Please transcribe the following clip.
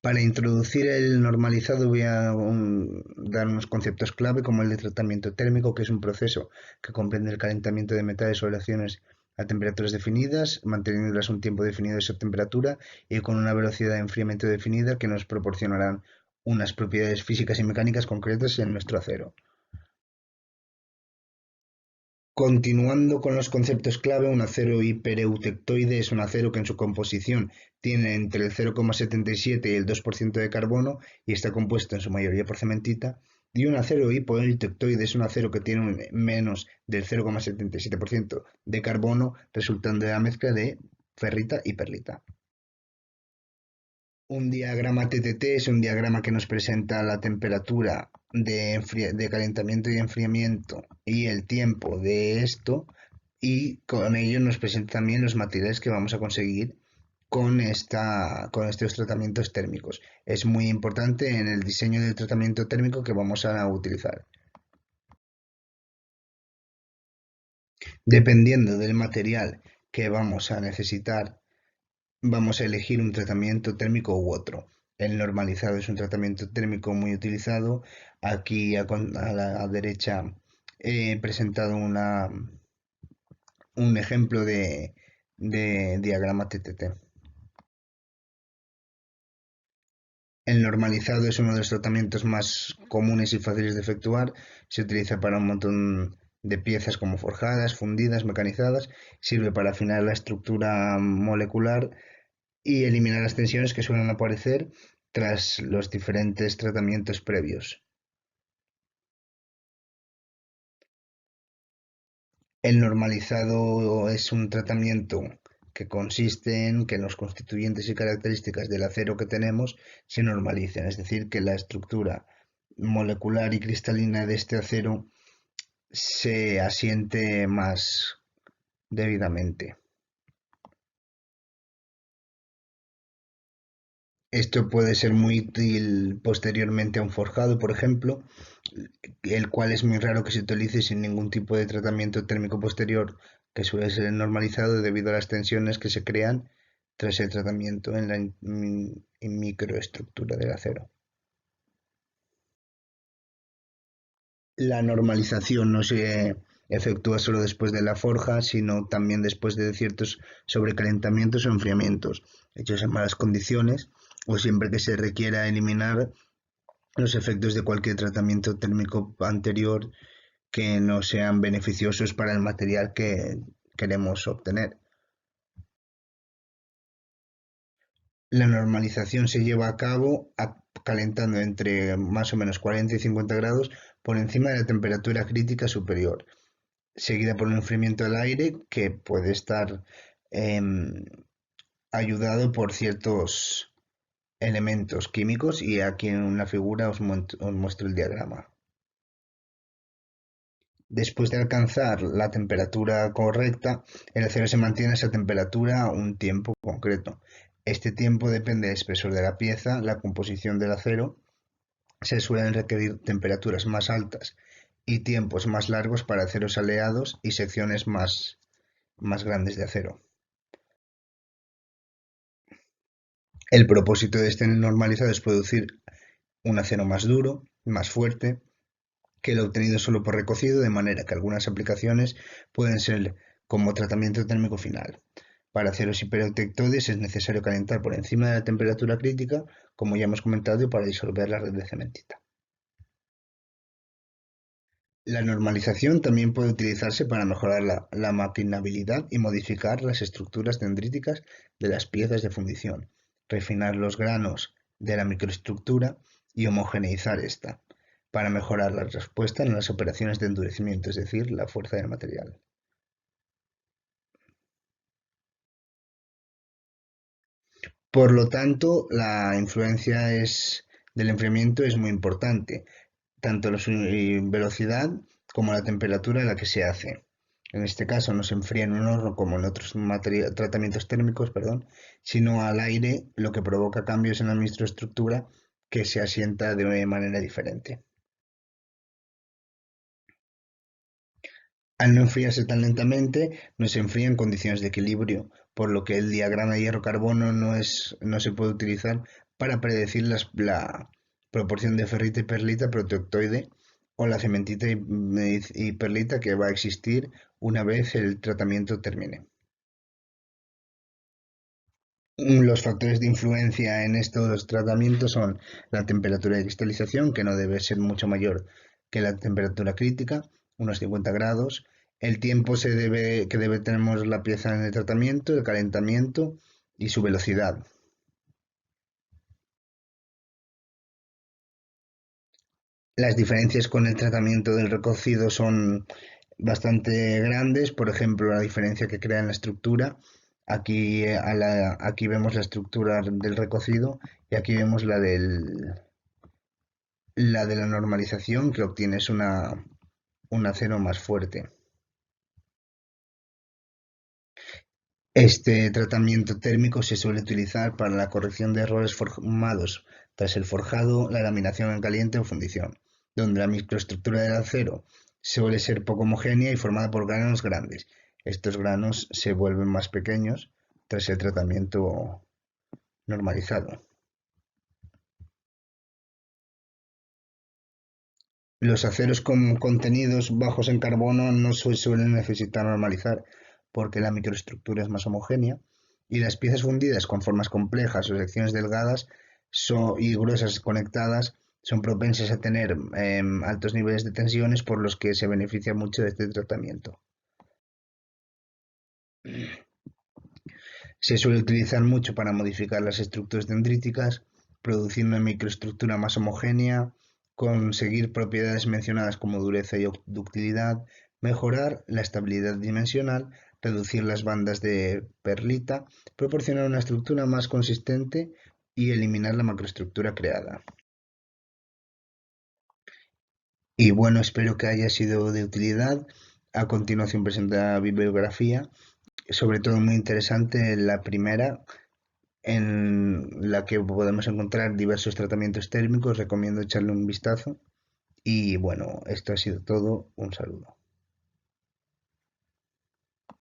Para introducir el normalizado voy a dar unos conceptos clave como el de tratamiento térmico, que es un proceso que comprende el calentamiento de metales o aleaciones a temperaturas definidas, manteniéndolas un tiempo definido a esa temperatura y con una velocidad de enfriamiento definida que nos proporcionarán unas propiedades físicas y mecánicas concretas en nuestro acero. Continuando con los conceptos clave, un acero hipereutectoide es un acero que en su composición tiene entre el 0,77 y el 2% de carbono y está compuesto en su mayoría por cementita. Y un acero hipoeutectoide es un acero que tiene menos del 0,77% de carbono, resultando de la mezcla de ferrita y perlita. Un diagrama TTT es un diagrama que nos presenta la temperatura de calentamiento y enfriamiento y el tiempo de esto, y con ello nos presenta también los materiales que vamos a conseguir con estos tratamientos térmicos. Es muy importante en el diseño del tratamiento térmico que vamos a utilizar. Dependiendo del material que vamos a necesitar, vamos a elegir un tratamiento térmico u otro. El normalizado es un tratamiento térmico muy utilizado. Aquí a la derecha he presentado un ejemplo de diagrama TTT. El normalizado es uno de los tratamientos más comunes y fáciles de efectuar. Se utiliza para un montón de piezas como forjadas, fundidas, mecanizadas. Sirve para afinar la estructura molecular y eliminar las tensiones que suelen aparecer tras los diferentes tratamientos previos. El normalizado es un tratamiento que consiste en que los constituyentes y características del acero que tenemos se normalicen, es decir, que la estructura molecular y cristalina de este acero se asiente más debidamente. Esto puede ser muy útil posteriormente a un forjado, por ejemplo, el cual es muy raro que se utilice sin ningún tipo de tratamiento térmico posterior, que suele ser normalizado debido a las tensiones que se crean tras el tratamiento en la microestructura del acero. La normalización no se efectúa solo después de la forja, sino también después de ciertos sobrecalentamientos o enfriamientos, hechos en malas condiciones, o siempre que se requiera eliminar los efectos de cualquier tratamiento térmico anterior que no sean beneficiosos para el material que queremos obtener. La normalización se lleva a cabo calentando entre más o menos 40 y 50 grados por encima de la temperatura crítica superior, seguida por un enfriamiento del aire que puede estar eh, ayudado por ciertos elementos químicos, y aquí en una figura os muestro el diagrama. Después de alcanzar la temperatura correcta, el acero se mantiene a esa temperatura un tiempo concreto. Este tiempo depende del espesor de la pieza, la composición del acero. Se suelen requerir temperaturas más altas y tiempos más largos para aceros aleados y secciones más grandes de acero. El propósito de este normalizado es producir un acero más duro, más fuerte que el obtenido solo por recocido, de manera que algunas aplicaciones pueden ser como tratamiento térmico final. Para aceros hiperotectoides es necesario calentar por encima de la temperatura crítica, como ya hemos comentado, para disolver la red de cementita. La normalización también puede utilizarse para mejorar la maquinabilidad y modificar las estructuras dendríticas de las piezas de fundición, refinar los granos de la microestructura y homogeneizar esta, para mejorar la respuesta en las operaciones de endurecimiento, es decir, la fuerza del material. Por lo tanto, la influencia del enfriamiento es muy importante, tanto la velocidad como la temperatura a la que se hace. En este caso no se enfría en un horno como en otros tratamientos térmicos, perdón, sino al aire, lo que provoca cambios en la microestructura que se asienta de manera diferente. Al no enfriarse tan lentamente, no se enfría en condiciones de equilibrio, por lo que el diagrama hierro-carbono no se puede utilizar para predecir la proporción de ferrita y perlita protectoide o la cementita y perlita que va a existir una vez el tratamiento termine. Los factores de influencia en estos tratamientos son la temperatura de cristalización, que no debe ser mucho mayor que la temperatura crítica, unos 50 grados, el tiempo que debe tener la pieza en el tratamiento, el calentamiento y su velocidad. Las diferencias con el tratamiento del recocido son bastante grandes, por ejemplo, la diferencia que crea en la estructura. Aquí vemos la estructura del recocido y aquí vemos la de la normalización, que obtienes un acero más fuerte. Este tratamiento térmico se suele utilizar para la corrección de errores formados tras el forjado, la laminación en caliente o fundición, donde la microestructura del acero suele ser poco homogénea y formada por granos grandes. Estos granos se vuelven más pequeños tras el tratamiento normalizado. Los aceros con contenidos bajos en carbono no suelen necesitar normalizar porque la microestructura es más homogénea y las piezas fundidas con formas complejas o secciones delgadas y gruesas conectadas son propensas a tener altos niveles de tensiones, por los que se beneficia mucho de este tratamiento. Se suele utilizar mucho para modificar las estructuras dendríticas, producir una microestructura más homogénea, conseguir propiedades mencionadas como dureza y ductilidad, mejorar la estabilidad dimensional, reducir las bandas de perlita, proporcionar una estructura más consistente y eliminar la macroestructura creada. Y bueno, espero que haya sido de utilidad. A continuación presenta la bibliografía, sobre todo muy interesante la primera, en la que podemos encontrar diversos tratamientos térmicos. Recomiendo echarle un vistazo. Y bueno, esto ha sido todo. Un saludo.